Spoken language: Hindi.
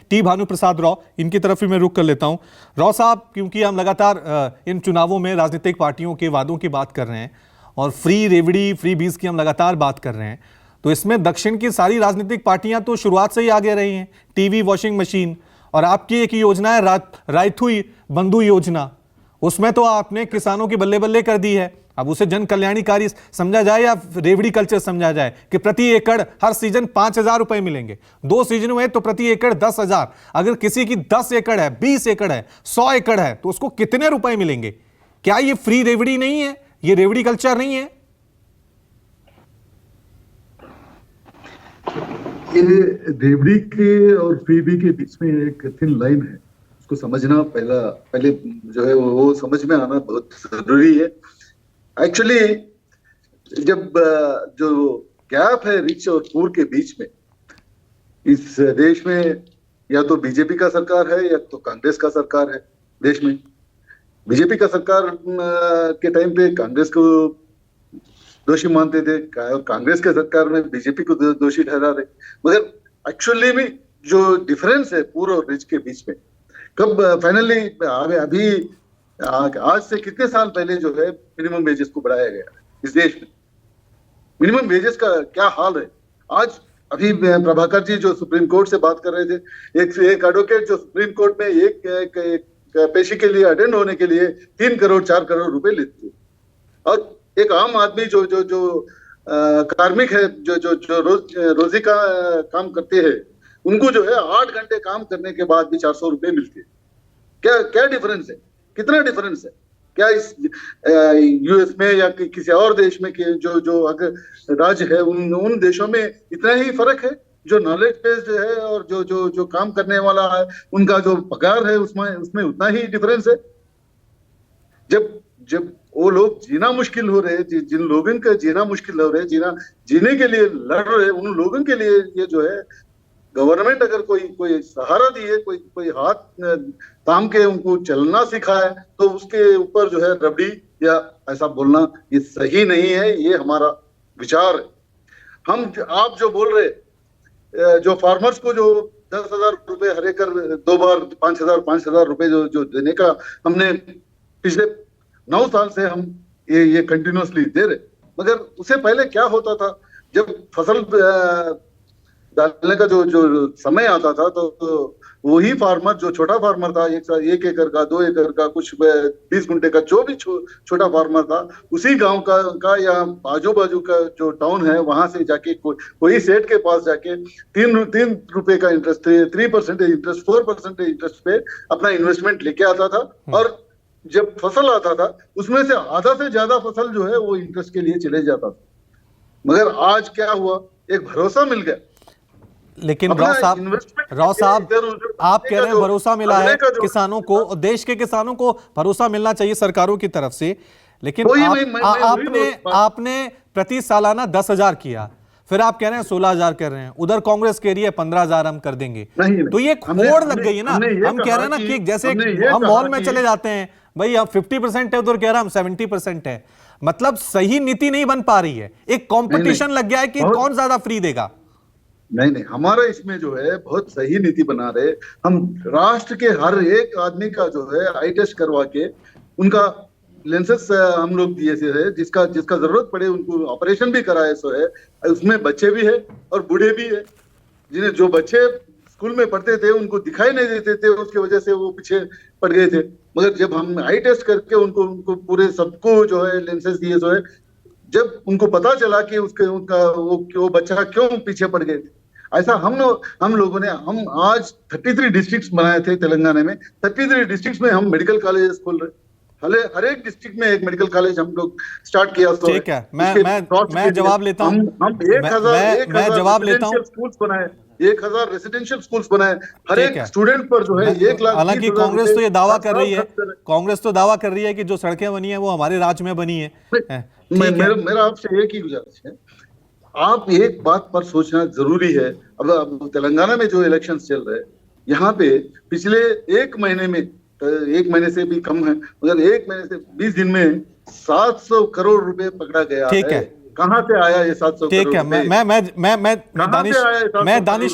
टी भानु प्रसाद राव, इनकी तरफ ही मैं रुख कर लेता हूं। राव साहब, क्योंकि हम लगातार इन चुनावों में राजनीतिक पार्टियों के वादों की बात कर रहे हैं और फ्री रेवड़ी, फ्री बीज की हम लगातार बात कर रहे हैं, तो इसमें दक्षिण की सारी राजनीतिक पार्टियां तो शुरुआत से ही आगे रही हैं। टीवी, वॉशिंग मशीन, और आपकी एक योजना है रायथुई बंधु योजना, उसमें तो आपने किसानों की बल्ले बल्ले कर दी है। अब उसे जन कल्याणकारी समझा जाए या रेवड़ी कल्चर समझा जाए कि प्रति एकड़ हर सीजन 5,000 रुपए मिलेंगे, 2 सीजन में तो प्रति एकड़ 10,000। अगर किसी की 10 एकड़ है, 20 एकड़ है, 100 एकड़ है, तो उसको कितने रुपए मिलेंगे? क्या ये फ्री रेवड़ी नहीं है? ये रेवड़ी कल्चर नहीं है? ये रेवड़ी के और फ्रीबी के बीच में एक थिन लाइन है, उसको समझना पहले जो है वो समझ में आना बहुत जरूरी है। एक्चुअली जब जो गैप है रिच और पुअर के बीच में इस देश में, या तो बीजेपी का सरकार है या तो कांग्रेस का सरकार है देश में। बीजेपी का सरकार के टाइम पे कांग्रेस को दोषी मानते थे, कांग्रेस के सरकार में बीजेपी को दोषी ठहरा रहे। मगर एक्चुअली में जो डिफरेंस है पुअर और रिच के बीच में, कब फाइनली अभी आज से कितने साल पहले जो है मिनिमम वेजेस को बढ़ाया गया इस देश में। मिनिमम वेजेस का क्या हाल है आज? अभी प्रभाकर जी जो सुप्रीम कोर्ट से बात कर रहे थे, एक एडवोकेट जो सुप्रीम कोर्ट में एक पेशी के लिए अटेंड होने के लिए 3 करोड़ 4 करोड़ रुपए लेते, और एक आम आदमी जो जो जो कार्मिक है, जो जो जो रोजी का काम करते हैं, उनको जो है 8 घंटे काम करने के बाद भी 400 रुपए मिलते हैं। क्या डिफरेंस है? कितना डिफरेंस है? क्या इस यूएस में या किसी और देश में जो जो अगर राज्य है उन देशों में इतना ही फर्क है? जो नॉलेज बेस्ड है और जो जो जो काम करने वाला है उनका जो पगार है उसमें उतना ही डिफरेंस है। जब वो लोग जीना मुश्किल हो रहे, जिन लोगों का जीना मुश्किल हो रहे, जीने के लिए लड़ रहे, उन लोगों के लिए ये जो है गवर्नमेंट अगर कोई सहारा दिए, कोई हाथ थाम के उनको चलना सिखाए, तो उसके ऊपर जो है रबड़ी या ऐसा बोलना ये सही नहीं है। ये हमारा विचार है। आप जो बोल रहे, जो फार्मर्स को जो 10,000 रुपए हर एकड़ 2 बार 5,000 रुपए जो देने का हमने पिछले 9 साल से हम ये कंटिन्यूअसली दे रहे, मगर उससे पहले क्या होता था? जब फसल डालने का जो समय आता था, तो वही फार्मर जो छोटा फार्मर था, 1 एकड़ का, 2 एकड़ का, कुछ 20 गुंठे का, जो भी छोटा फार्मर था, उसी गांव का या आजू बाजू का जो टाउन है, वहां से जाके कोई सेठ के पास जाके 3 रुपए का इंटरेस्ट, 3% इंटरेस्ट, 4% इंटरेस्ट पे अपना इन्वेस्टमेंट लेके आता था, और जब फसल आता था उसमें से आधा से ज्यादा फसल जो है वो इंटरेस्ट के लिए चले जाता था। मगर आज क्या हुआ? एक भरोसा मिल गया। लेकिन राव साहब आप कह रहे हैं भरोसा मिला है किसानों को, देश के किसानों को भरोसा मिलना चाहिए सरकारों की तरफ से, लेकिन आपने प्रति सालाना 10,000 किया, फिर आप कह रहे हैं 16,000 कर रहे हैं, उधर कांग्रेस कह रही है 15,000 हम कर देंगे। तो ये होड़ लग गई है ना। हम कह रहे हैं ना कि जैसे हम मॉल में चले जाते हैं, भाई अब 50% है, उधर कह रहा हम 70% है। मतलब सही नीति नहीं बन पा रही है, एक कंपटीशन लग गया है कि कौन ज्यादा फ्री देगा। नहीं, हमारा इसमें जो है बहुत सही नीति बना रहे। हम राष्ट्र के हर एक आदमी का जो है आई टेस्ट करवा के उनका लेंसेस हम लोग दिए से है, जिसका जरूरत पड़े उनको ऑपरेशन भी कराए सो है। उसमें बच्चे भी है और बूढ़े भी है। जिन्हें जो बच्चे स्कूल में पढ़ते थे उनको दिखाई नहीं देते थे, उसकी वजह से वो पीछे पड़ गए थे। मगर जब हम आई टेस्ट करके उनको पूरे सबको जो है लेंसेस दिए सो है, जब उनको पता चला कि वो बच्चा क्यों पीछे पड़ गए थे, ऐसा हम लोगों ने आज 33 डिस्ट्रिक्ट्स बनाए थे तेलंगाना में। 33 डिस्ट्रिक्ट्स में हम मेडिकल कॉलेज खोल रहे, हर एक डिस्ट्रिक्ट में एक मेडिकल कॉलेज हम लोग स्टार्ट किया। ठीक है, मैं जवाब लेता हूं। हम 1,000 जवाब लेता हूं। स्कूल्स बनाए, 1,000 रेसिडेंशियल स्कूल्स बनाए, हर एक स्टूडेंट पर जो है 1 लाख। हालांकि कांग्रेस तो ये दावा कर रही है कि जो सड़कें बनी है वो हमारे राज्य में बनी है। मेरा आपसे एक ही गुजारिश है, आप एक बात पर सोचना जरूरी है। अब तेलंगाना में जो इलेक्शंस चल रहे हैं, यहाँ पे पिछले 1 महीने में, 1 महीने से भी कम है, मगर 1 महीने से 20 दिन में 700 करोड़ रुपए पकड़ा गया है। कहाँ से आया ये 700 करोड़? ठीक है, मैं दानिश